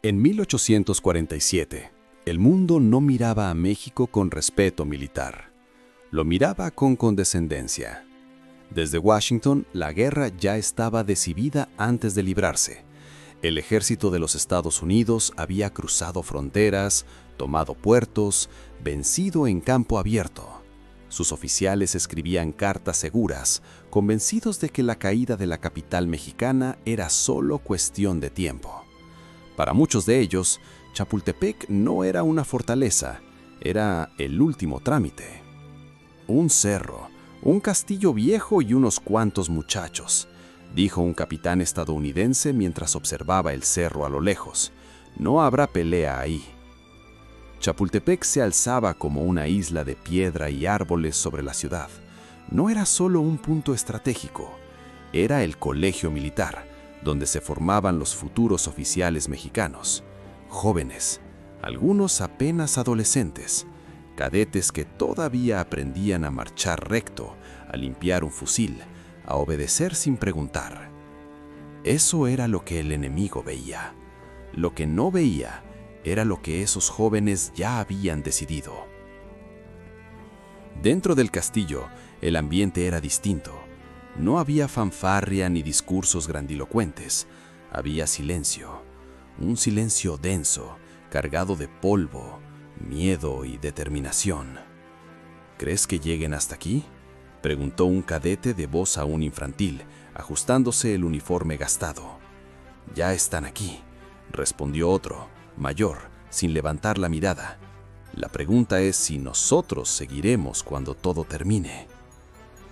En 1847, el mundo no miraba a México con respeto militar. Lo miraba con condescendencia. Desde Washington, la guerra ya estaba decidida antes de librarse. El ejército de los Estados Unidos había cruzado fronteras, tomado puertos, vencido en campo abierto. Sus oficiales escribían cartas seguras, convencidos de que la caída de la capital mexicana era solo cuestión de tiempo. Para muchos de ellos, Chapultepec no era una fortaleza, era el último trámite. Un cerro, un castillo viejo y unos cuantos muchachos, dijo un capitán estadounidense mientras observaba el cerro a lo lejos. No habrá pelea ahí. Chapultepec se alzaba como una isla de piedra y árboles sobre la ciudad. No era solo un punto estratégico, era el colegio militar, donde se formaban los futuros oficiales mexicanos, jóvenes, algunos apenas adolescentes, cadetes que todavía aprendían a marchar recto, a limpiar un fusil, a obedecer sin preguntar. Eso era lo que el enemigo veía. Lo que no veía era lo que esos jóvenes ya habían decidido. Dentro del castillo, el ambiente era distinto. No había fanfarria ni discursos grandilocuentes. Había silencio, un silencio denso, cargado de polvo, miedo y determinación. ¿Crees que lleguen hasta aquí?, preguntó un cadete de voz aún infantil, ajustándose el uniforme gastado. Ya están aquí, respondió otro, mayor, sin levantar la mirada. La pregunta es si nosotros seguiremos cuando todo termine.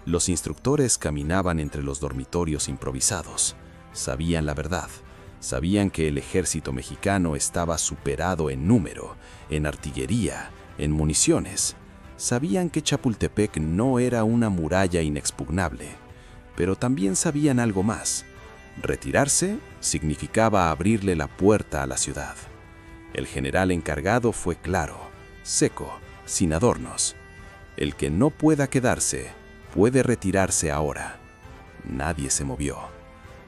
Los instructores caminaban entre los dormitorios improvisados. Sabían la verdad. Sabían que el ejército mexicano estaba superado en número, en artillería, en municiones. Sabían que Chapultepec no era una muralla inexpugnable, pero también sabían algo más. Retirarse significaba abrirle la puerta a la ciudad. El general encargado fue claro, seco, sin adornos. El que no pueda quedarse, puede retirarse ahora. Nadie se movió.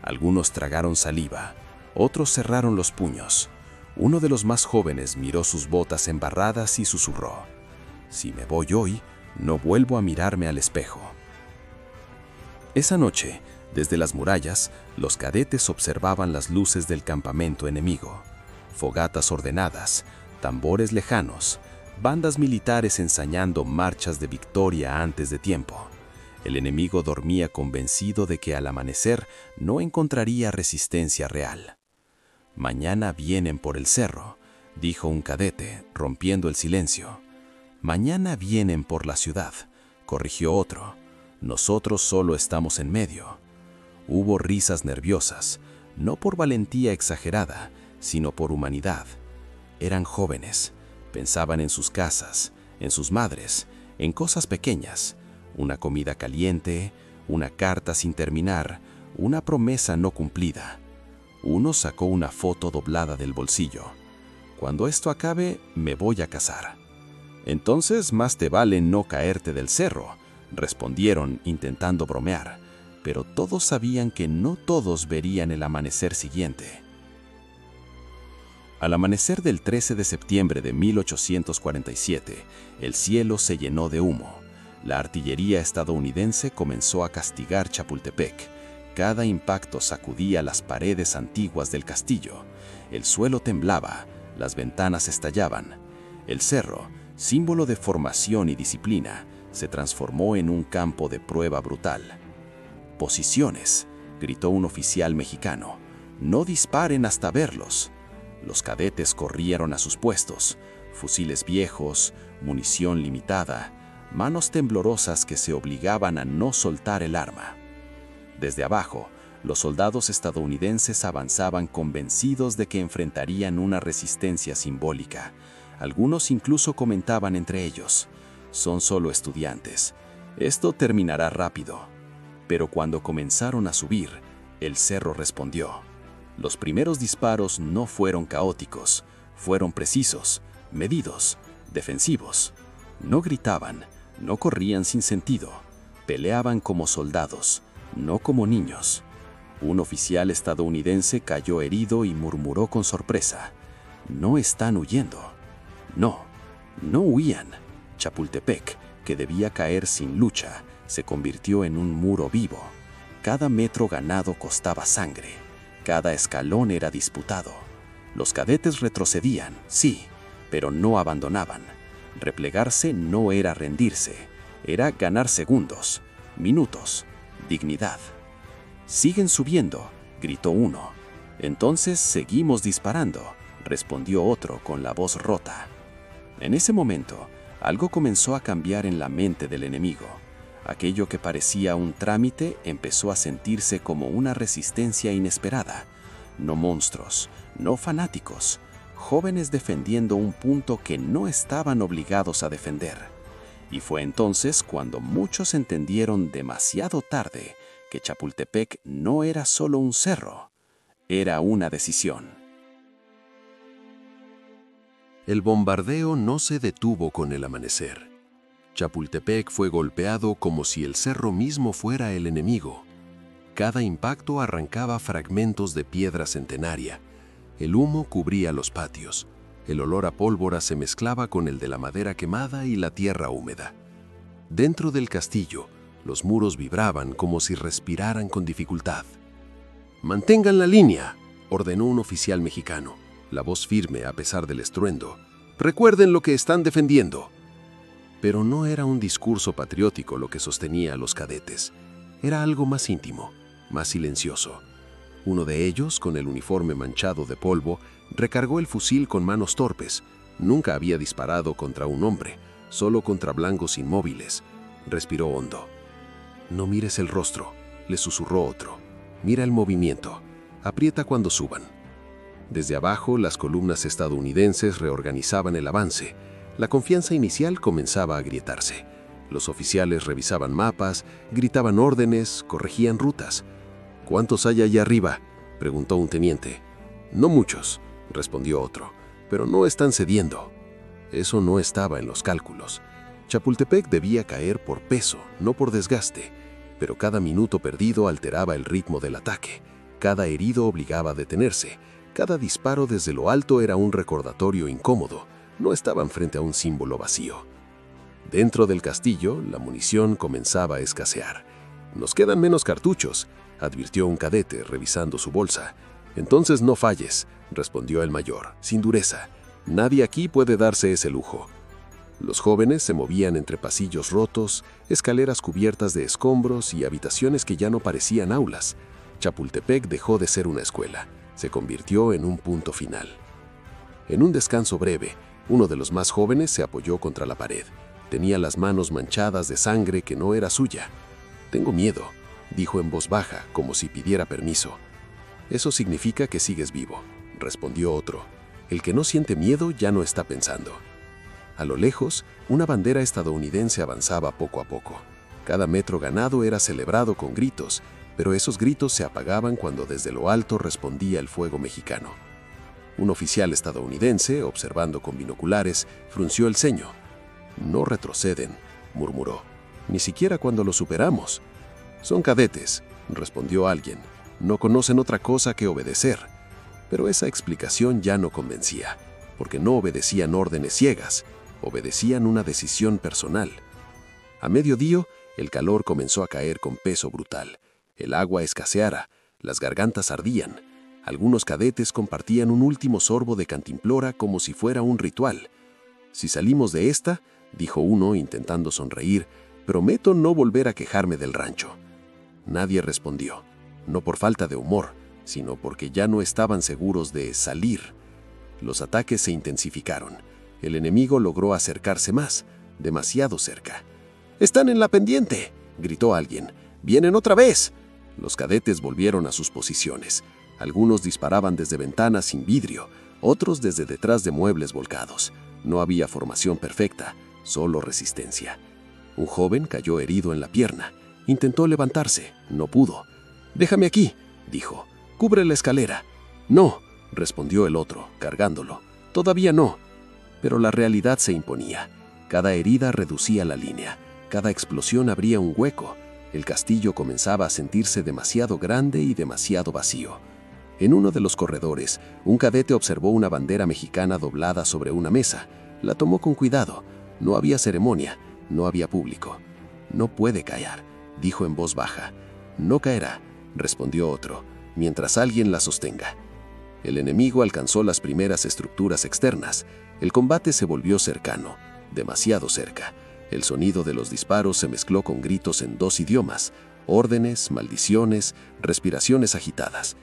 Algunos tragaron saliva, otros cerraron los puños. Uno de los más jóvenes miró sus botas embarradas y susurró: «Si me voy hoy, no vuelvo a mirarme al espejo». Esa noche, desde las murallas, los cadetes observaban las luces del campamento enemigo. Fogatas ordenadas, tambores lejanos, bandas militares ensayando marchas de victoria antes de tiempo. El enemigo dormía convencido de que al amanecer no encontraría resistencia real. «Mañana vienen por el cerro», dijo un cadete, rompiendo el silencio. «Mañana vienen por la ciudad», corrigió otro. «Nosotros solo estamos en medio». Hubo risas nerviosas, no por valentía exagerada, sino por humanidad. Eran jóvenes, pensaban en sus casas, en sus madres, en cosas pequeñas. Una comida caliente, una carta sin terminar, una promesa no cumplida. Uno sacó una foto doblada del bolsillo. «Cuando esto acabe, me voy a casar». «Entonces más te vale no caerte del cerro», respondieron intentando bromear, pero todos sabían que no todos verían el amanecer siguiente. Al amanecer del 13 de septiembre de 1847, el cielo se llenó de humo. La artillería estadounidense comenzó a castigar Chapultepec. Cada impacto sacudía las paredes antiguas del castillo. El suelo temblaba, las ventanas estallaban. El cerro, símbolo de formación y disciplina, se transformó en un campo de prueba brutal. «Posiciones», gritó un oficial mexicano. «No disparen hasta verlos». Los cadetes corrieron a sus puestos, fusiles viejos, munición limitada, manos temblorosas que se obligaban a no soltar el arma. Desde abajo, los soldados estadounidenses avanzaban convencidos de que enfrentarían una resistencia simbólica. Algunos incluso comentaban entre ellos: «Son solo estudiantes. Esto terminará rápido». Pero cuando comenzaron a subir, el cerro respondió. Los primeros disparos no fueron caóticos, fueron precisos, medidos, defensivos. No gritaban, no corrían sin sentido, peleaban como soldados, no como niños. Un oficial estadounidense cayó herido y murmuró con sorpresa: No están huyendo. No, no huían. Chapultepec, que debía caer sin lucha, se convirtió en un muro vivo. Cada metro ganado costaba sangre. Cada escalón era disputado. Los cadetes retrocedían, sí, pero no abandonaban. Replegarse no era rendirse, era ganar segundos, minutos, dignidad. «Siguen subiendo», gritó uno. «Entonces seguimos disparando», respondió otro con la voz rota. En ese momento, algo comenzó a cambiar en la mente del enemigo. Aquello que parecía un trámite empezó a sentirse como una resistencia inesperada. No monstruos, no fanáticos, jóvenes defendiendo un punto que no estaban obligados a defender. Y fue entonces cuando muchos entendieron demasiado tarde que Chapultepec no era solo un cerro, era una decisión. El bombardeo no se detuvo con el amanecer. Chapultepec fue golpeado como si el cerro mismo fuera el enemigo. Cada impacto arrancaba fragmentos de piedra centenaria. El humo cubría los patios. El olor a pólvora se mezclaba con el de la madera quemada y la tierra húmeda. Dentro del castillo, los muros vibraban como si respiraran con dificultad. «Mantengan la línea», ordenó un oficial mexicano, la voz firme a pesar del estruendo. «Recuerden lo que están defendiendo». Pero no era un discurso patriótico lo que sostenía a los cadetes. Era algo más íntimo, más silencioso. Uno de ellos, con el uniforme manchado de polvo, recargó el fusil con manos torpes. Nunca había disparado contra un hombre, solo contra blancos inmóviles. Respiró hondo. «No mires el rostro», le susurró otro. «Mira el movimiento. Aprieta cuando suban». Desde abajo, las columnas estadounidenses reorganizaban el avance. La confianza inicial comenzaba a agrietarse. Los oficiales revisaban mapas, gritaban órdenes, corregían rutas. «¿Cuántos hay allá arriba?», preguntó un teniente. «No muchos», respondió otro, «pero no están cediendo». Eso no estaba en los cálculos. Chapultepec debía caer por peso, no por desgaste, pero cada minuto perdido alteraba el ritmo del ataque. Cada herido obligaba a detenerse. Cada disparo desde lo alto era un recordatorio incómodo. No estaban frente a un símbolo vacío. Dentro del castillo, la munición comenzaba a escasear. «Nos quedan menos cartuchos», advirtió un cadete revisando su bolsa. «Entonces no falles», respondió el mayor, sin dureza. «Nadie aquí puede darse ese lujo». Los jóvenes se movían entre pasillos rotos, escaleras cubiertas de escombros y habitaciones que ya no parecían aulas. Chapultepec dejó de ser una escuela. Se convirtió en un punto final. En un descanso breve, uno de los más jóvenes se apoyó contra la pared. Tenía las manos manchadas de sangre que no era suya. «Tengo miedo», dijo en voz baja, como si pidiera permiso. «Eso significa que sigues vivo», respondió otro. «El que no siente miedo ya no está pensando». A lo lejos, una bandera estadounidense avanzaba poco a poco. Cada metro ganado era celebrado con gritos, pero esos gritos se apagaban cuando desde lo alto respondía el fuego mexicano. Un oficial estadounidense, observando con binoculares, frunció el ceño. «No retroceden», murmuró. «Ni siquiera cuando lo superamos». «Son cadetes», respondió alguien. «No conocen otra cosa que obedecer». Pero esa explicación ya no convencía, porque no obedecían órdenes ciegas, obedecían una decisión personal. A mediodía, el calor comenzó a caer con peso brutal. El agua escaseara, las gargantas ardían. Algunos cadetes compartían un último sorbo de cantimplora como si fuera un ritual. «Si salimos de esta», dijo uno intentando sonreír, «prometo no volver a quejarme del rancho». Nadie respondió, no por falta de humor, sino porque ya no estaban seguros de salir. Los ataques se intensificaron. El enemigo logró acercarse más, demasiado cerca. «¡Están en la pendiente!», gritó alguien. «¡Vienen otra vez!». Los cadetes volvieron a sus posiciones. Algunos disparaban desde ventanas sin vidrio, otros desde detrás de muebles volcados. No había formación perfecta, solo resistencia. Un joven cayó herido en la pierna. Intentó levantarse, no pudo. «Déjame aquí», dijo. «Cubre la escalera». «No», respondió el otro, cargándolo. «Todavía no». Pero la realidad se imponía. Cada herida reducía la línea. Cada explosión abría un hueco. El castillo comenzaba a sentirse demasiado grande y demasiado vacío. En uno de los corredores, un cadete observó una bandera mexicana doblada sobre una mesa. La tomó con cuidado. No había ceremonia, no había público. «No puede caer», dijo en voz baja. «No caerá», respondió otro, «mientras alguien la sostenga». El enemigo alcanzó las primeras estructuras externas. El combate se volvió cercano, demasiado cerca. El sonido de los disparos se mezcló con gritos en 2 idiomas, órdenes, maldiciones, respiraciones agitadas.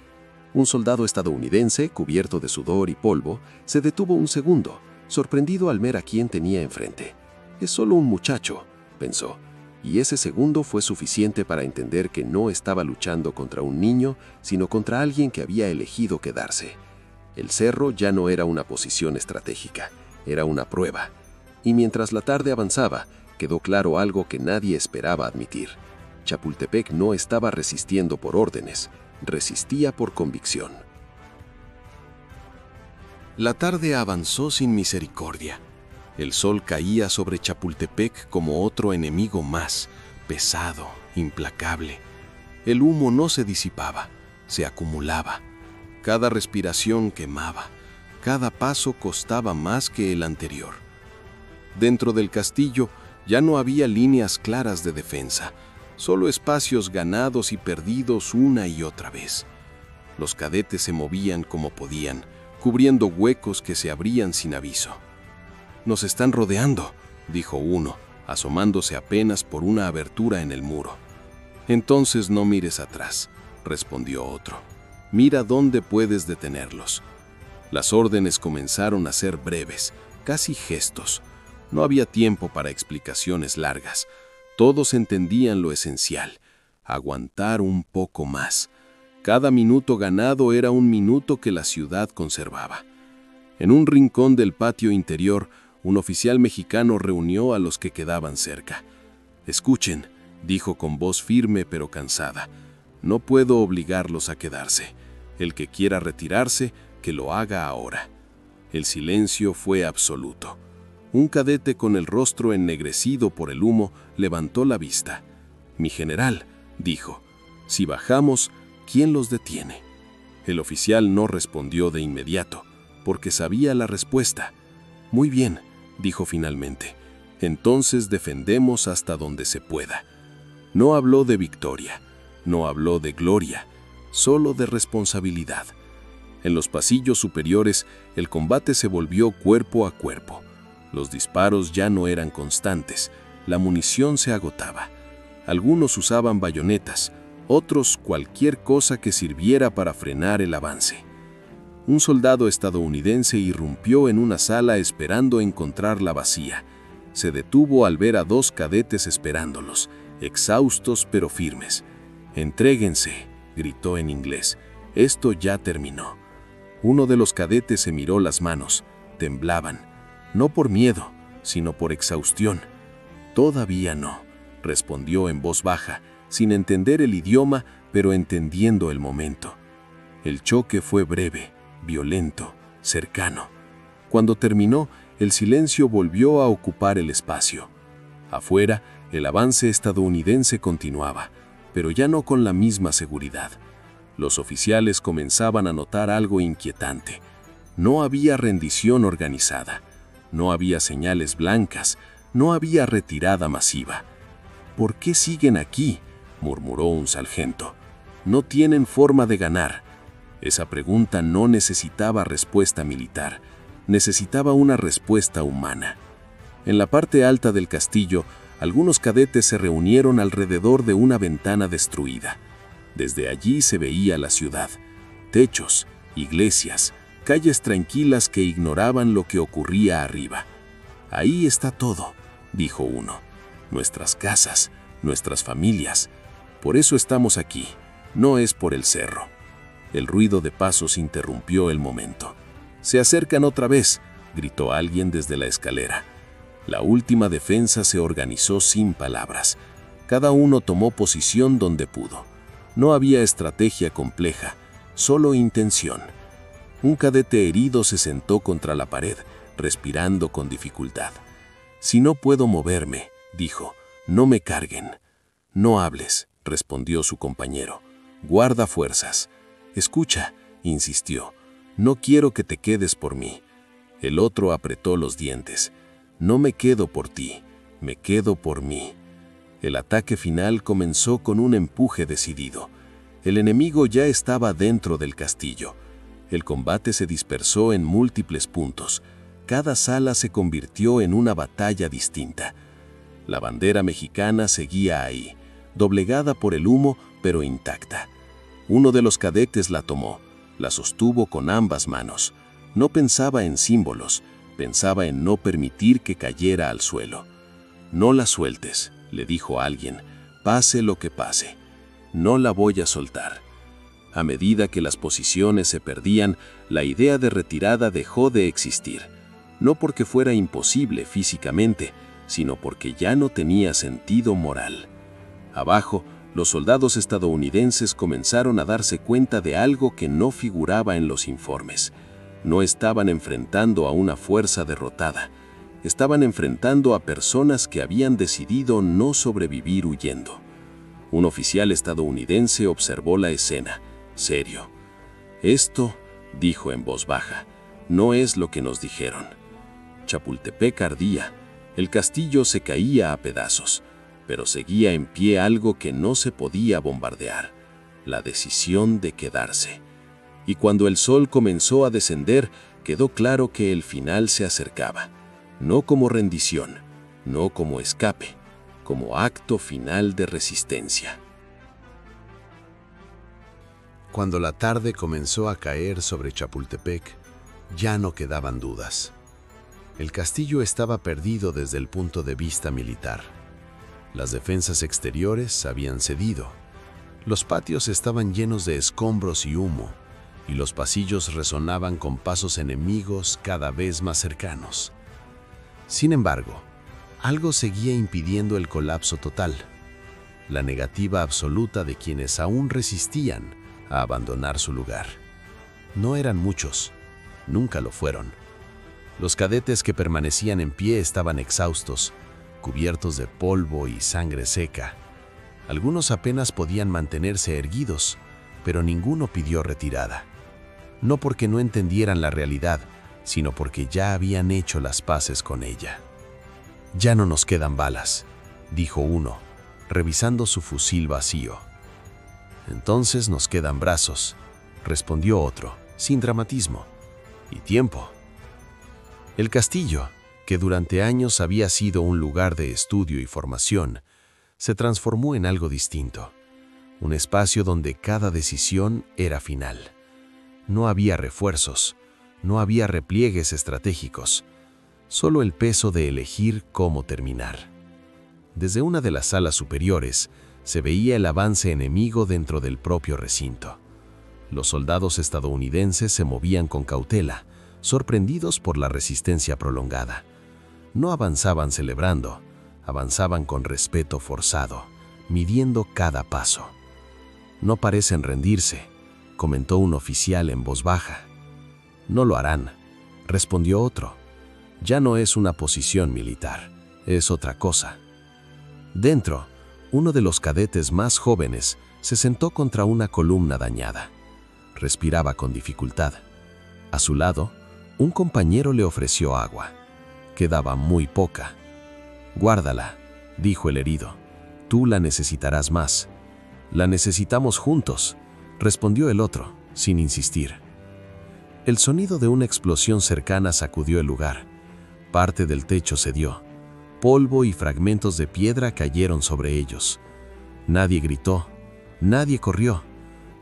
Un soldado estadounidense, cubierto de sudor y polvo, se detuvo un segundo, sorprendido al ver a quien tenía enfrente. «Es solo un muchacho», pensó, y ese segundo fue suficiente para entender que no estaba luchando contra un niño, sino contra alguien que había elegido quedarse. El cerro ya no era una posición estratégica, era una prueba. Y mientras la tarde avanzaba, quedó claro algo que nadie esperaba admitir. Chapultepec no estaba resistiendo por órdenes, resistía por convicción. La tarde avanzó sin misericordia. El sol caía sobre Chapultepec como otro enemigo más, pesado, implacable. El humo no se disipaba, se acumulaba. Cada respiración quemaba, cada paso costaba más que el anterior. Dentro del castillo ya no había líneas claras de defensa, solo espacios ganados y perdidos una y otra vez. Los cadetes se movían como podían, cubriendo huecos que se abrían sin aviso. «Nos están rodeando», dijo uno, asomándose apenas por una abertura en el muro. «Entonces no mires atrás», respondió otro. «Mira dónde puedes detenerlos». Las órdenes comenzaron a ser breves, casi gestos. No había tiempo para explicaciones largas. Todos entendían lo esencial: aguantar un poco más. Cada minuto ganado era un minuto que la ciudad conservaba. En un rincón del patio interior, un oficial mexicano reunió a los que quedaban cerca. «Escuchen», dijo con voz firme pero cansada. «No puedo obligarlos a quedarse. El que quiera retirarse, que lo haga ahora». El silencio fue absoluto. Un cadete con el rostro ennegrecido por el humo levantó la vista. «Mi general», dijo, «si bajamos, ¿quién los detiene?». El oficial no respondió de inmediato, porque sabía la respuesta. «Muy bien», dijo finalmente, «entonces defendemos hasta donde se pueda». No habló de victoria, no habló de gloria, solo de responsabilidad. En los pasillos superiores, el combate se volvió cuerpo a cuerpo. Los disparos ya no eran constantes, la munición se agotaba. Algunos usaban bayonetas, otros cualquier cosa que sirviera para frenar el avance. Un soldado estadounidense irrumpió en una sala esperando encontrarla vacía. Se detuvo al ver a 2 cadetes esperándolos, exhaustos pero firmes. «Entréguense», gritó en inglés. «Esto ya terminó». Uno de los cadetes se miró las manos. Temblaban, no por miedo, sino por exhaustión. «Todavía no», respondió en voz baja, sin entender el idioma, pero entendiendo el momento. El choque fue breve, violento, cercano. Cuando terminó, el silencio volvió a ocupar el espacio. Afuera, el avance estadounidense continuaba, pero ya no con la misma seguridad. Los oficiales comenzaban a notar algo inquietante. No había rendición organizada, no había señales blancas, no había retirada masiva. «¿Por qué siguen aquí?», murmuró un sargento. «No tienen forma de ganar». Esa pregunta no necesitaba respuesta militar, necesitaba una respuesta humana. En la parte alta del castillo, algunos cadetes se reunieron alrededor de una ventana destruida. Desde allí se veía la ciudad, techos, iglesias, calles tranquilas que ignoraban lo que ocurría arriba. «Ahí está todo», dijo uno. «Nuestras casas, nuestras familias. Por eso estamos aquí, no es por el cerro». El ruido de pasos interrumpió el momento. «Se acercan otra vez», gritó alguien desde la escalera. La última defensa se organizó sin palabras. Cada uno tomó posición donde pudo. No había estrategia compleja, solo intención. Un cadete herido se sentó contra la pared, respirando con dificultad. «Si no puedo moverme», dijo, «no me carguen». «No hables», respondió su compañero. «Guarda fuerzas. Escucha», insistió. No quiero que te quedes por mí. El otro apretó los dientes. No me quedo por ti, me quedo por mí. El ataque final comenzó con un empuje decidido. El enemigo ya estaba dentro del castillo. El combate se dispersó en múltiples puntos. Cada sala se convirtió en una batalla distinta. La bandera mexicana seguía ahí, doblegada por el humo, pero intacta. Uno de los cadetes la tomó, la sostuvo con ambas manos. No pensaba en símbolos, pensaba en no permitir que cayera al suelo. No la sueltes, le dijo alguien, pase lo que pase. No la voy a soltar. A medida que las posiciones se perdían, la idea de retirada dejó de existir. No porque fuera imposible físicamente, sino porque ya no tenía sentido moral. Abajo, los soldados estadounidenses comenzaron a darse cuenta de algo que no figuraba en los informes. No estaban enfrentando a una fuerza derrotada. Estaban enfrentando a personas que habían decidido no sobrevivir huyendo. Un oficial estadounidense observó la escena, serio. Esto, dijo en voz baja, no es lo que nos dijeron. Chapultepec ardía, el castillo se caía a pedazos, pero seguía en pie algo que no se podía bombardear, la decisión de quedarse. Y cuando el sol comenzó a descender, quedó claro que el final se acercaba, no como rendición, no como escape, como acto final de resistencia. Cuando la tarde comenzó a caer sobre Chapultepec, ya no quedaban dudas. El castillo estaba perdido desde el punto de vista militar. Las defensas exteriores habían cedido. Los patios estaban llenos de escombros y humo, y los pasillos resonaban con pasos enemigos cada vez más cercanos. Sin embargo, algo seguía impidiendo el colapso total: la negativa absoluta de quienes aún resistían a abandonar su lugar. No eran muchos, nunca lo fueron. Los cadetes que permanecían en pie estaban exhaustos, cubiertos de polvo y sangre seca. Algunos apenas podían mantenerse erguidos, pero ninguno pidió retirada. No porque no entendieran la realidad, sino porque ya habían hecho las paces con ella. «Ya no nos quedan balas», dijo uno, revisando su fusil vacío. «Entonces nos quedan brazos», respondió otro, sin dramatismo. «Y tiempo». El castillo, que durante años había sido un lugar de estudio y formación, se transformó en algo distinto, un espacio donde cada decisión era final. No había refuerzos, no había repliegues estratégicos, solo el peso de elegir cómo terminar. Desde una de las salas superiores se veía el avance enemigo dentro del propio recinto. Los soldados estadounidenses se movían con cautela, sorprendidos por la resistencia prolongada. No avanzaban celebrando, avanzaban con respeto forzado, midiendo cada paso. «No parecen rendirse», comentó un oficial en voz baja. «No lo harán», respondió otro. «Ya no es una posición militar, es otra cosa». Dentro, uno de los cadetes más jóvenes se sentó contra una columna dañada. Respiraba con dificultad. A su lado, un compañero le ofreció agua. Quedaba muy poca. «Guárdala», dijo el herido. «Tú la necesitarás más». «La necesitamos juntos», respondió el otro, sin insistir. El sonido de una explosión cercana sacudió el lugar. Parte del techo cedió. Polvo y fragmentos de piedra cayeron sobre ellos. Nadie gritó, nadie corrió.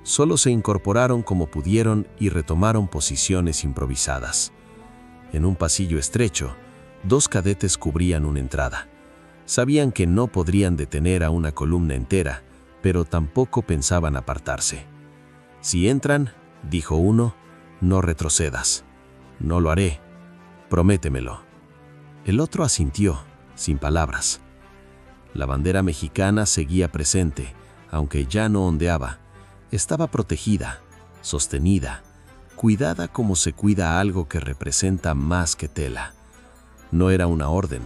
Solo se incorporaron como pudieron y retomaron posiciones improvisadas. En un pasillo estrecho, dos cadetes cubrían una entrada. Sabían que no podrían detener a una columna entera, pero tampoco pensaban apartarse. «Si entran», dijo uno, «no retrocedas». «No lo haré. Prométemelo». El otro asintió, sin palabras. La bandera mexicana seguía presente, aunque ya no ondeaba. Estaba protegida, sostenida, cuidada como se cuida algo que representa más que tela. No era una orden,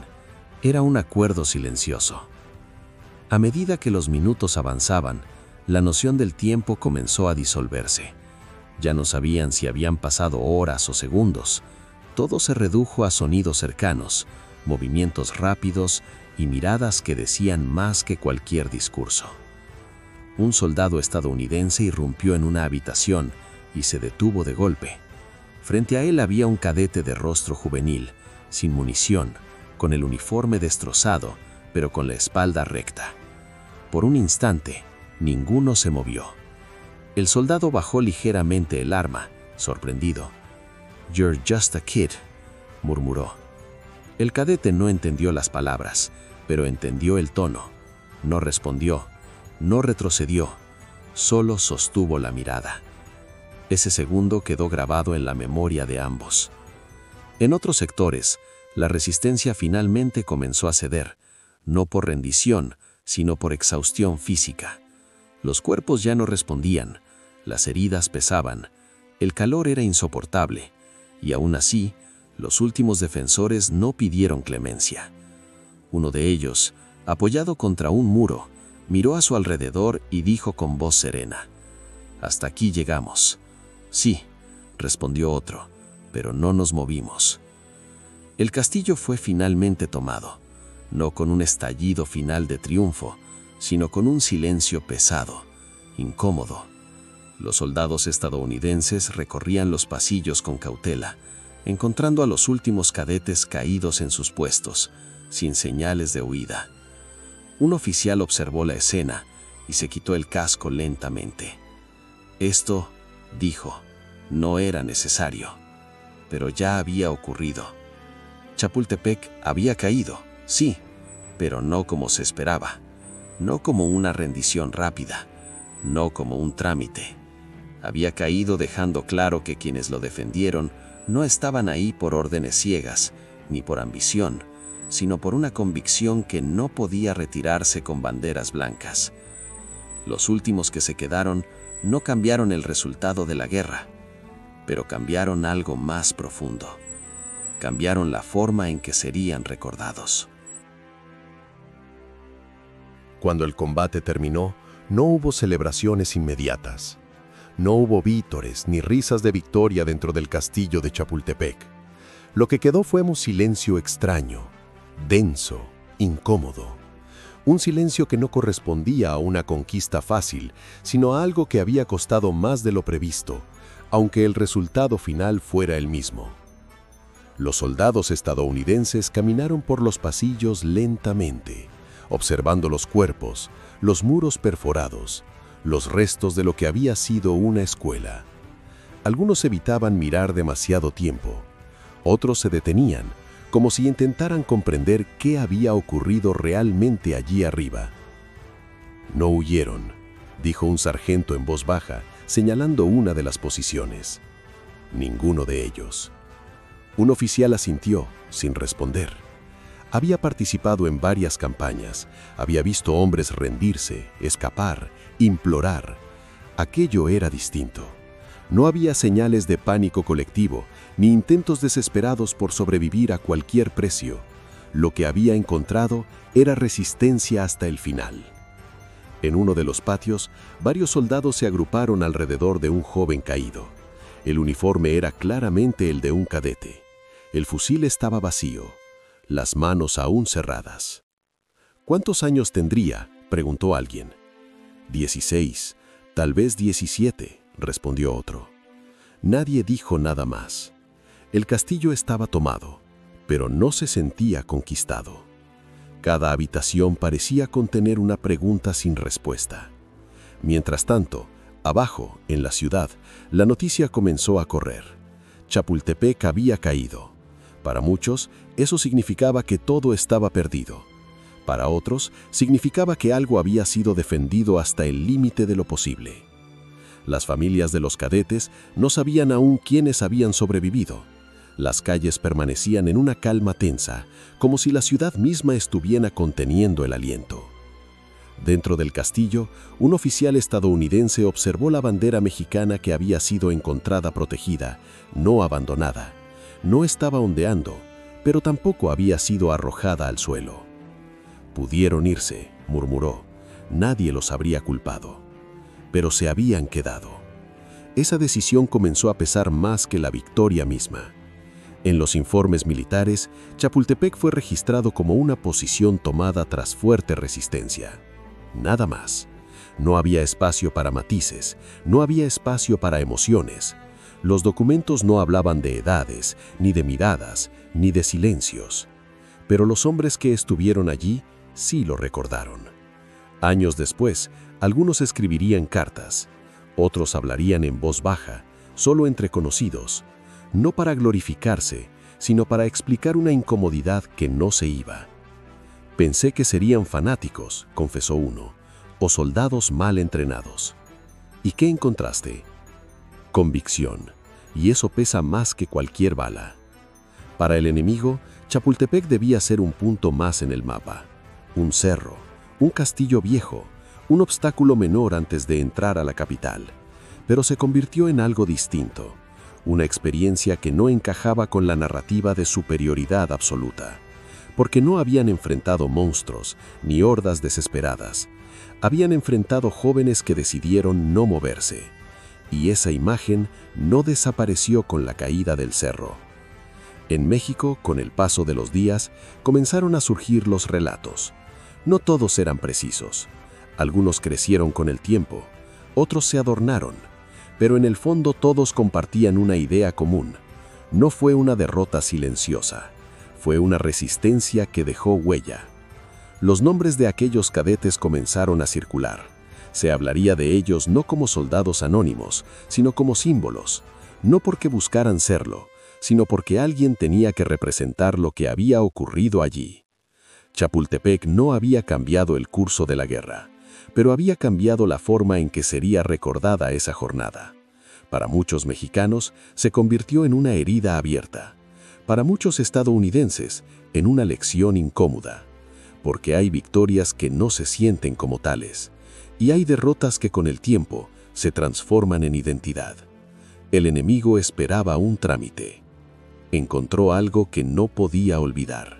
era un acuerdo silencioso. A medida que los minutos avanzaban, la noción del tiempo comenzó a disolverse. Ya no sabían si habían pasado horas o segundos. Todo se redujo a sonidos cercanos, movimientos rápidos y miradas que decían más que cualquier discurso. Un soldado estadounidense irrumpió en una habitación y se detuvo de golpe. Frente a él había un cadete de rostro juvenil, sin munición, con el uniforme destrozado, pero con la espalda recta. Por un instante, ninguno se movió. El soldado bajó ligeramente el arma, sorprendido. «You're just a kid», murmuró. El cadete no entendió las palabras, pero entendió el tono. No respondió, no retrocedió, solo sostuvo la mirada. Ese segundo quedó grabado en la memoria de ambos. En otros sectores, la resistencia finalmente comenzó a ceder, no por rendición, sino por exhaustión física. Los cuerpos ya no respondían, las heridas pesaban, el calor era insoportable, y aún así, los últimos defensores no pidieron clemencia. Uno de ellos, apoyado contra un muro, miró a su alrededor y dijo con voz serena: «Hasta aquí llegamos». «Sí», respondió otro, «pero no nos movimos». El castillo fue finalmente tomado, no con un estallido final de triunfo, sino con un silencio pesado, incómodo. Los soldados estadounidenses recorrían los pasillos con cautela, encontrando a los últimos cadetes caídos en sus puestos, sin señales de huida. Un oficial observó la escena y se quitó el casco lentamente. Esto, dijo, no era necesario, pero ya había ocurrido. Chapultepec había caído, sí, pero no como se esperaba, no como una rendición rápida, no como un trámite. Había caído dejando claro que quienes lo defendieron no estaban ahí por órdenes ciegas, ni por ambición, sino por una convicción que no podía retirarse con banderas blancas. Los últimos que se quedaron no cambiaron el resultado de la guerra, pero cambiaron algo más profundo. Cambiaron la forma en que serían recordados. Cuando el combate terminó, no hubo celebraciones inmediatas. No hubo vítores ni risas de victoria dentro del castillo de Chapultepec. Lo que quedó fue un silencio extraño, denso, incómodo. Un silencio que no correspondía a una conquista fácil, sino a algo que había costado más de lo previsto, aunque el resultado final fuera el mismo. Los soldados estadounidenses caminaron por los pasillos lentamente, observando los cuerpos, los muros perforados, los restos de lo que había sido una escuela. Algunos evitaban mirar demasiado tiempo, otros se detenían, como si intentaran comprender qué había ocurrido realmente allí arriba. «No huyeron», dijo un sargento en voz baja, señalando una de las posiciones. «Ninguno de ellos». Un oficial asintió, sin responder. Había participado en varias campañas, había visto hombres rendirse, escapar, implorar. Aquello era distinto. No había señales de pánico colectivo, ni intentos desesperados por sobrevivir a cualquier precio. Lo que había encontrado era resistencia hasta el final. En uno de los patios, varios soldados se agruparon alrededor de un joven caído. El uniforme era claramente el de un cadete. El fusil estaba vacío, las manos aún cerradas. «¿Cuántos años tendría?», preguntó alguien. «16, tal vez 17», respondió otro. Nadie dijo nada más. El castillo estaba tomado, pero no se sentía conquistado. Cada habitación parecía contener una pregunta sin respuesta. Mientras tanto, abajo, en la ciudad, la noticia comenzó a correr. Chapultepec había caído. Para muchos, eso significaba que todo estaba perdido. Para otros, significaba que algo había sido defendido hasta el límite de lo posible. Las familias de los cadetes no sabían aún quiénes habían sobrevivido. Las calles permanecían en una calma tensa, como si la ciudad misma estuviera conteniendo el aliento. Dentro del castillo, un oficial estadounidense observó la bandera mexicana que había sido encontrada protegida, no abandonada. No estaba ondeando, pero tampoco había sido arrojada al suelo. «Pudieron irse», murmuró. «Nadie los habría culpado». Pero se habían quedado. esa decisión comenzó a pesar más que la victoria misma. En los informes militares, Chapultepec fue registrado como una posición tomada tras fuerte resistencia. Nada más. No había espacio para matices, no había espacio para emociones. Los documentos no hablaban de edades, ni de miradas, ni de silencios. Pero los hombres que estuvieron allí sí lo recordaron. Años después, algunos escribirían cartas, otros hablarían en voz baja, solo entre conocidos, no para glorificarse, sino para explicar una incomodidad que no se iba. Pensé que serían fanáticos, confesó uno, o soldados mal entrenados. ¿Y qué encontraste? Convicción, y eso pesa más que cualquier bala. Para el enemigo, Chapultepec debía ser un punto más en el mapa, un cerro, un castillo viejo, un obstáculo menor antes de entrar a la capital, pero se convirtió en algo distinto, una experiencia que no encajaba con la narrativa de superioridad absoluta, porque no habían enfrentado monstruos ni hordas desesperadas, habían enfrentado jóvenes que decidieron no moverse, y esa imagen no desapareció con la caída del cerro. En México, con el paso de los días, comenzaron a surgir los relatos. No todos eran precisos. Algunos crecieron con el tiempo, otros se adornaron, pero en el fondo todos compartían una idea común. No fue una derrota silenciosa, fue una resistencia que dejó huella. Los nombres de aquellos cadetes comenzaron a circular. Se hablaría de ellos no como soldados anónimos, sino como símbolos, no porque buscaran serlo, sino porque alguien tenía que representar lo que había ocurrido allí. Chapultepec no había cambiado el curso de la guerra, pero había cambiado la forma en que sería recordada esa jornada. Para muchos mexicanos, se convirtió en una herida abierta. Para muchos estadounidenses, en una lección incómoda. Porque hay victorias que no se sienten como tales, y hay derrotas que con el tiempo se transforman en identidad. El enemigo esperaba un trámite. Encontró algo que no podía olvidar.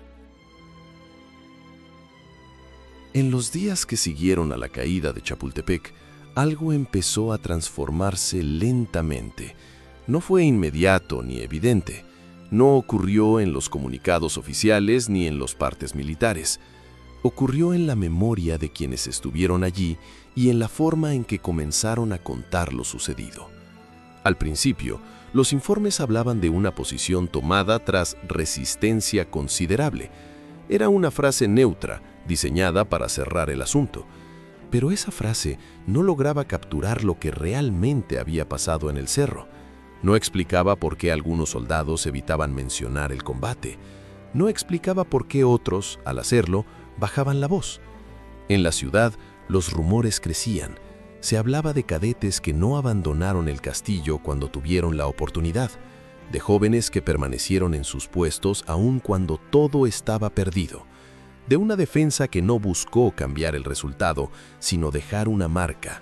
En los días que siguieron a la caída de Chapultepec, algo empezó a transformarse lentamente. No fue inmediato ni evidente. No ocurrió en los comunicados oficiales ni en los partes militares. Ocurrió en la memoria de quienes estuvieron allí y en la forma en que comenzaron a contar lo sucedido. Al principio, los informes hablaban de una posición tomada tras resistencia considerable. Era una frase neutra, diseñada para cerrar el asunto. Pero esa frase no lograba capturar lo que realmente había pasado en el cerro. No explicaba por qué algunos soldados evitaban mencionar el combate. No explicaba por qué otros, al hacerlo, bajaban la voz. En la ciudad, los rumores crecían. Se hablaba de cadetes que no abandonaron el castillo cuando tuvieron la oportunidad, de jóvenes que permanecieron en sus puestos aun cuando todo estaba perdido, de una defensa que no buscó cambiar el resultado, sino dejar una marca.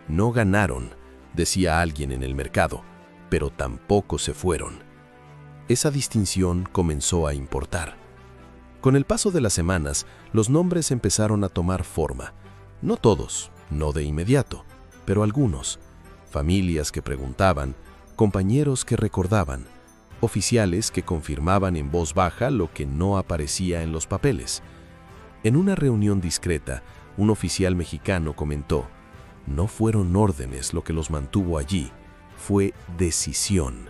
No ganaron, decía alguien en el mercado, pero tampoco se fueron. Esa distinción comenzó a importar. Con el paso de las semanas, los nombres empezaron a tomar forma. No todos, no de inmediato, pero algunos. Familias que preguntaban, compañeros que recordaban, oficiales que confirmaban en voz baja lo que no aparecía en los papeles. En una reunión discreta, un oficial mexicano comentó: no fueron órdenes lo que los mantuvo allí, fue decisión.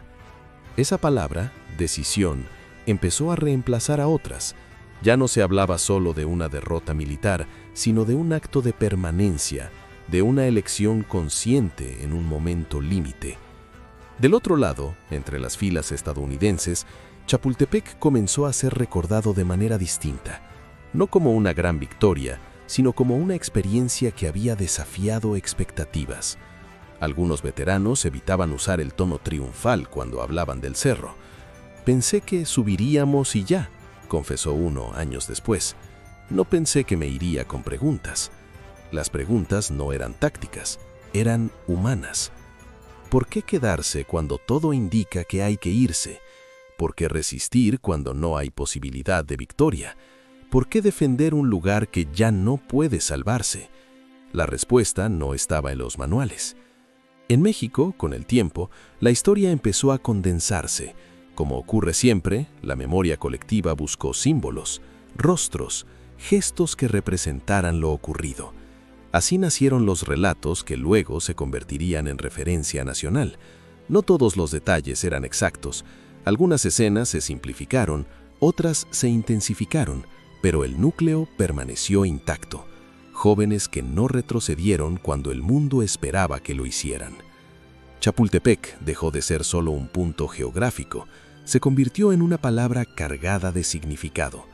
Esa palabra, decisión, empezó a reemplazar a otras. Ya no se hablaba solo de una derrota militar, sino de un acto de permanencia, de una elección consciente en un momento límite. Del otro lado, entre las filas estadounidenses, Chapultepec comenzó a ser recordado de manera distinta, no como una gran victoria, sino como una experiencia que había desafiado expectativas. Algunos veteranos evitaban usar el tono triunfal cuando hablaban del cerro. Pensé que subiríamos y ya, confesó uno años después. No pensé que me iría con preguntas. Las preguntas no eran tácticas, eran humanas. ¿Por qué quedarse cuando todo indica que hay que irse? ¿Por qué resistir cuando no hay posibilidad de victoria? ¿Por qué defender un lugar que ya no puede salvarse? La respuesta no estaba en los manuales. En México, con el tiempo, la historia empezó a condensarse. Como ocurre siempre, la memoria colectiva buscó símbolos, rostros, gestos que representaran lo ocurrido. Así nacieron los relatos que luego se convertirían en referencia nacional. No todos los detalles eran exactos. Algunas escenas se simplificaron, otras se intensificaron, pero el núcleo permaneció intacto. Jóvenes que no retrocedieron cuando el mundo esperaba que lo hicieran. Chapultepec dejó de ser solo un punto geográfico, se convirtió en una palabra cargada de significado,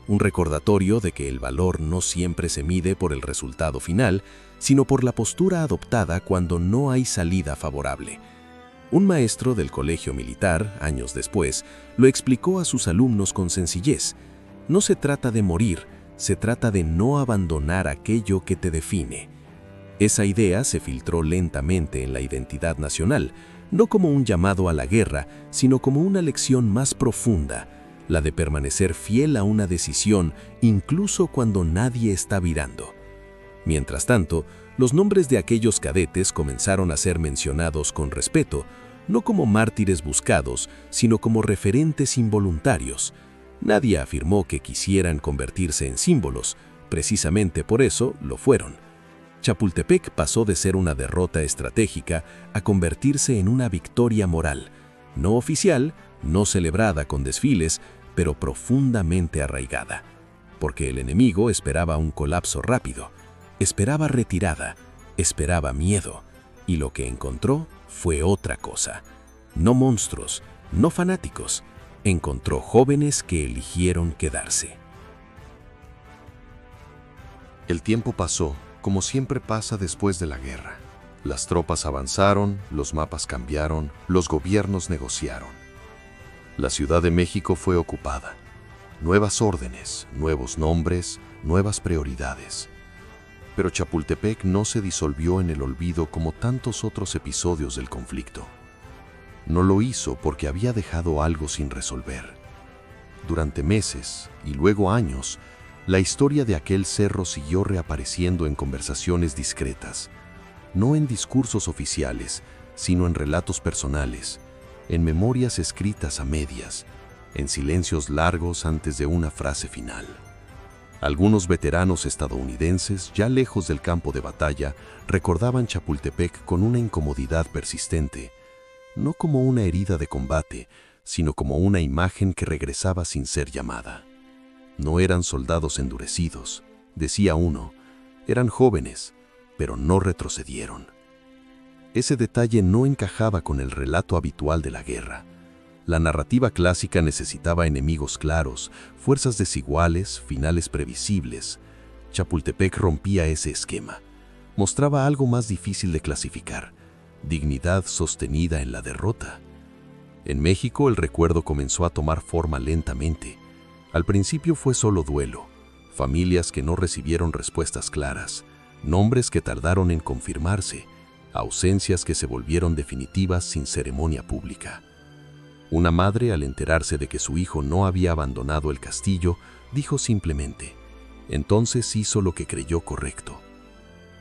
un recordatorio de que el valor no siempre se mide por el resultado final, sino por la postura adoptada cuando no hay salida favorable. Un maestro del colegio militar, años después, lo explicó a sus alumnos con sencillez: no se trata de morir, se trata de no abandonar aquello que te define. Esa idea se filtró lentamente en la identidad nacional, no como un llamado a la guerra, sino como una lección más profunda, la de permanecer fiel a una decisión incluso cuando nadie está mirando. Mientras tanto, los nombres de aquellos cadetes comenzaron a ser mencionados con respeto, no como mártires buscados, sino como referentes involuntarios. Nadie afirmó que quisieran convertirse en símbolos, precisamente por eso lo fueron. Chapultepec pasó de ser una derrota estratégica a convertirse en una victoria moral, no oficial, no celebrada con desfiles, pero profundamente arraigada. Porque el enemigo esperaba un colapso rápido, esperaba retirada, esperaba miedo, y lo que encontró fue otra cosa. No monstruos, no fanáticos, encontró jóvenes que eligieron quedarse. El tiempo pasó, como siempre pasa después de la guerra. Las tropas avanzaron, los mapas cambiaron, los gobiernos negociaron. La Ciudad de México fue ocupada. Nuevas órdenes, nuevos nombres, nuevas prioridades. Pero Chapultepec no se disolvió en el olvido como tantos otros episodios del conflicto. No lo hizo porque había dejado algo sin resolver. Durante meses, y luego años, la historia de aquel cerro siguió reapareciendo en conversaciones discretas, no en discursos oficiales, sino en relatos personales, en memorias escritas a medias, en silencios largos antes de una frase final. Algunos veteranos estadounidenses, ya lejos del campo de batalla, recordaban Chapultepec con una incomodidad persistente, no como una herida de combate, sino como una imagen que regresaba sin ser llamada. No eran soldados endurecidos, decía uno, eran jóvenes, pero no retrocedieron. Ese detalle no encajaba con el relato habitual de la guerra. La narrativa clásica necesitaba enemigos claros, fuerzas desiguales, finales previsibles. Chapultepec rompía ese esquema. Mostraba algo más difícil de clasificar: dignidad sostenida en la derrota. En México el recuerdo comenzó a tomar forma lentamente. Al principio fue solo duelo, familias que no recibieron respuestas claras, nombres que tardaron en confirmarse, ausencias que se volvieron definitivas sin ceremonia pública. Una madre, al enterarse de que su hijo no había abandonado el castillo, dijo simplemente: entonces hizo lo que creyó correcto.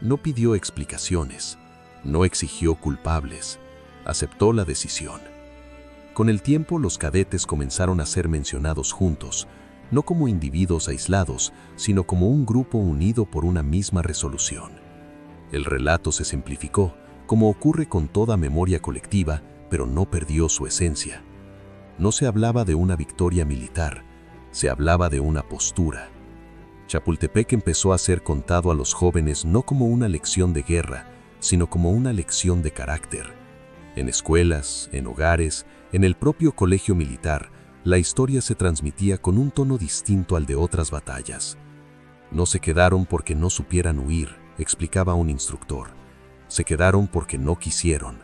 No pidió explicaciones, no exigió culpables, aceptó la decisión. Con el tiempo, los cadetes comenzaron a ser mencionados juntos, no como individuos aislados, sino como un grupo unido por una misma resolución. El relato se simplificó, como ocurre con toda memoria colectiva, pero no perdió su esencia. No se hablaba de una victoria militar, se hablaba de una postura. Chapultepec empezó a ser contado a los jóvenes no como una lección de guerra, sino como una lección de carácter. En escuelas, en hogares, en el propio colegio militar, la historia se transmitía con un tono distinto al de otras batallas. No se quedaron porque no supieran huir, explicaba un instructor. Se quedaron porque no quisieron.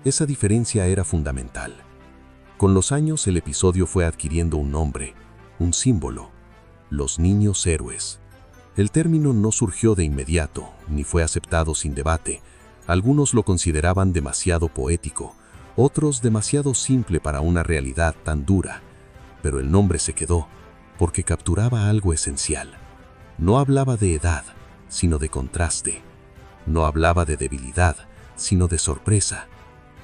Esa diferencia era fundamental. Con los años el episodio fue adquiriendo un nombre, un símbolo: los niños héroes. El término no surgió de inmediato, ni fue aceptado sin debate. Algunos lo consideraban demasiado poético, otros demasiado simple para una realidad tan dura. Pero el nombre se quedó, porque capturaba algo esencial. No hablaba de edad, sino de contraste. No hablaba de debilidad, sino de sorpresa.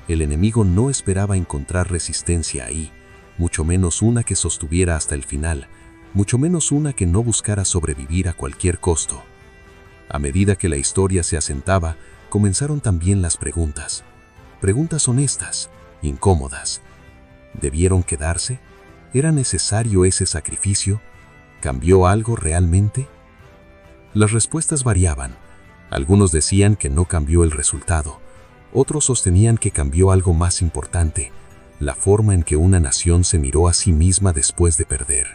El enemigo no esperaba encontrar resistencia ahí, mucho menos una que sostuviera hasta el final, mucho menos una que no buscara sobrevivir a cualquier costo. A medida que la historia se asentaba, comenzaron también las preguntas. Preguntas honestas, incómodas. ¿Debieron quedarse? ¿Era necesario ese sacrificio? ¿Cambió algo realmente? Las respuestas variaban. Algunos decían que no cambió el resultado. Otros sostenían que cambió algo más importante, la forma en que una nación se miró a sí misma después de perder.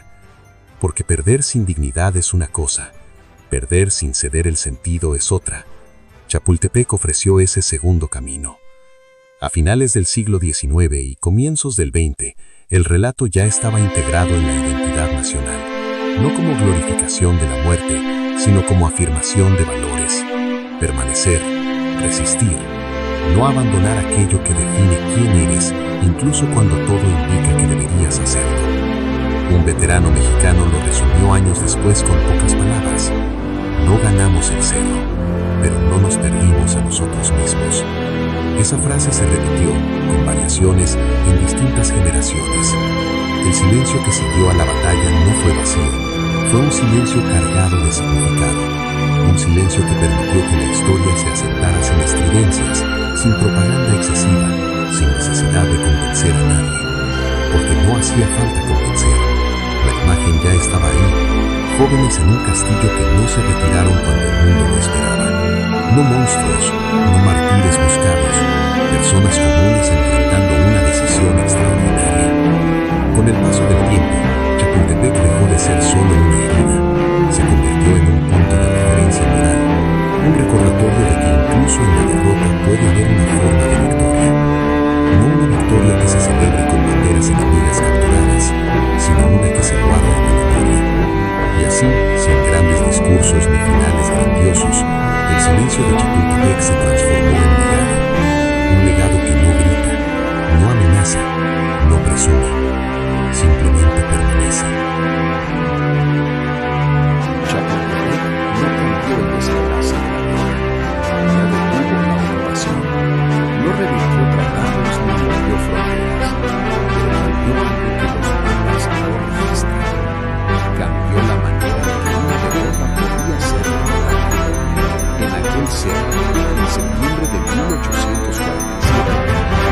Porque perder sin dignidad es una cosa, perder sin ceder el sentido es otra. Chapultepec ofreció ese segundo camino. A finales del siglo XIX y comienzos del XX, el relato ya estaba integrado en la identidad nacional, no como glorificación de la muerte, sino como afirmación de valores. Permanecer, resistir, no abandonar aquello que define quién eres, incluso cuando todo indica que deberías hacerlo. Un veterano mexicano lo resumió años después con pocas palabras. No ganamos el cerro, pero no nos perdimos a nosotros mismos. Esa frase se repitió, con variaciones, en distintas generaciones. El silencio que siguió a la batalla no fue vacío, fue un silencio cargado de significado. Un silencio que permitió que la historia se asentara sin estridencias, sin propaganda excesiva, sin necesidad de convencer a nadie. Porque no hacía falta convencer. La imagen ya estaba ahí, jóvenes en un castillo que no se retiraron cuando el mundo lo esperaba. No monstruos, no mártires buscados, personas comunes enfrentando una decisión extraordinaria. Con el paso del tiempo, Chapultepec dejó de ser solo una herida, se convirtió en un punto de referencia moral, un recordatorio de que incluso en la derrota puede haber una forma de victoria. No una victoria que se celebre con banderas enemigas capturadas, sino una que se guarda en la memoria. Y así, sin grandes discursos ni finales grandiosos, el silencio de Chapultepec se transformó en legado. Un legado que no grita, no amenaza, no presume, simplemente permanece. Chapultepec no cambió el desenlace de la guerra, no detuvo la ocupación, no revirtió tratados ni rompió fronteras, pero cambió algo que los mapas no registran. Cambió la manera en que una derrota podía ser recordada. En aquel cerro, en septiembre de 1847,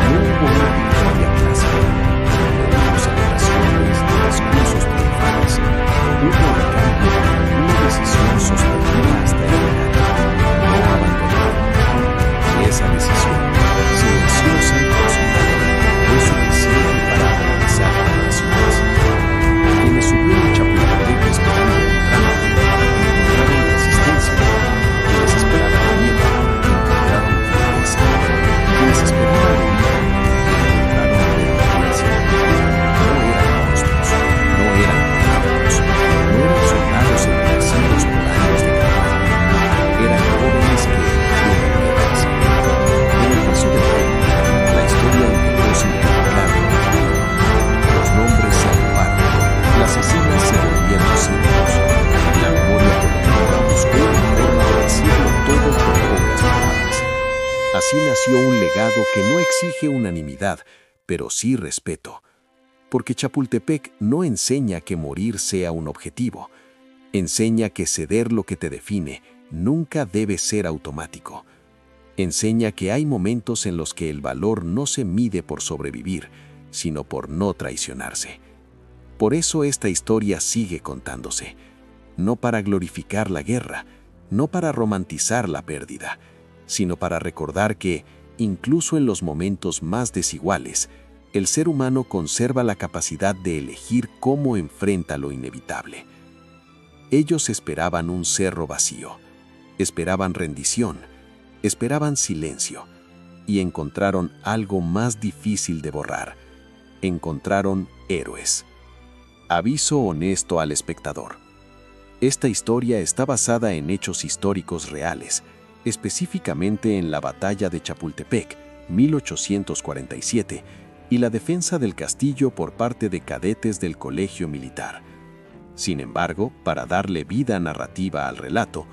no hubo una victoria clásica, no hubo celebraciones ni discursos triunfales. Hubo un cambio, una decisión sostenida hasta el final. No abandonaron. Y esa decisión, silenciosa y consolidadora, fue suficiente para aterrorizar a las naciones. Quienes subieron Chapultepec esperando un cambio, encontraron resistencia. Quienes esperaban miedo, encontraron firmeza. Quienes esperaban huida, encontraron permanencia. No eran monstruos, no eran monarcas, no eran soldados endurecidos por años de trabajo. Eran jóvenes que eligieron guerras. Con el paso del tiempo, la historia integró significado. Los nombres se acabaron, las escenas se volvieron símbolos. La memoria colectiva buscó una forma de decirlo todo con pocas palabras. Así nació un legado que no exige unanimidad, pero sí respeto. Porque Chapultepec no enseña que morir sea un objetivo. Enseña que ceder lo que te define nunca debe ser automático. Enseña que hay momentos en los que el valor no se mide por sobrevivir, sino por no traicionarse. Por eso esta historia sigue contándose. No para glorificar la guerra, no para romantizar la pérdida, sino para recordar que, incluso en los momentos más desiguales, el ser humano conserva la capacidad de elegir cómo enfrenta lo inevitable. Ellos esperaban un cerro vacío, esperaban rendición, esperaban silencio, y encontraron algo más difícil de borrar. Encontraron héroes. Aviso honesto al espectador. Esta historia está basada en hechos históricos reales, específicamente en la Batalla de Chapultepec, 1847, y la defensa del castillo por parte de cadetes del Colegio Militar. Sin embargo, para darle vida narrativa al relato,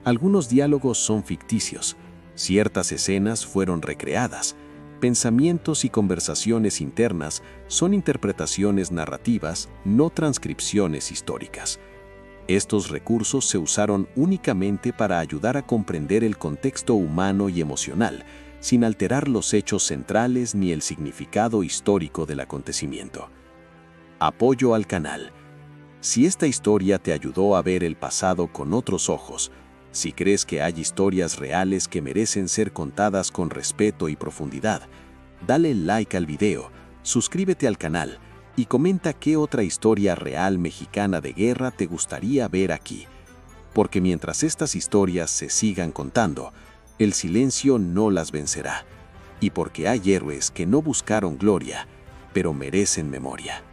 algunos diálogos son ficticios, Ciertas escenas fueron recreadas. Pensamientos y conversaciones internas son interpretaciones narrativas, no transcripciones históricas. Estos recursos se usaron únicamente para ayudar a comprender el contexto humano y emocional, sin alterar los hechos centrales ni el significado histórico del acontecimiento. Apoyo al canal. Si esta historia te ayudó a ver el pasado con otros ojos, si crees que hay historias reales que merecen ser contadas con respeto y profundidad, dale like al video, suscríbete al canal y comenta qué otra historia real mexicana de guerra te gustaría ver aquí. Porque mientras estas historias se sigan contando, el silencio no las vencerá. Y porque hay héroes que no buscaron gloria, pero merecen memoria.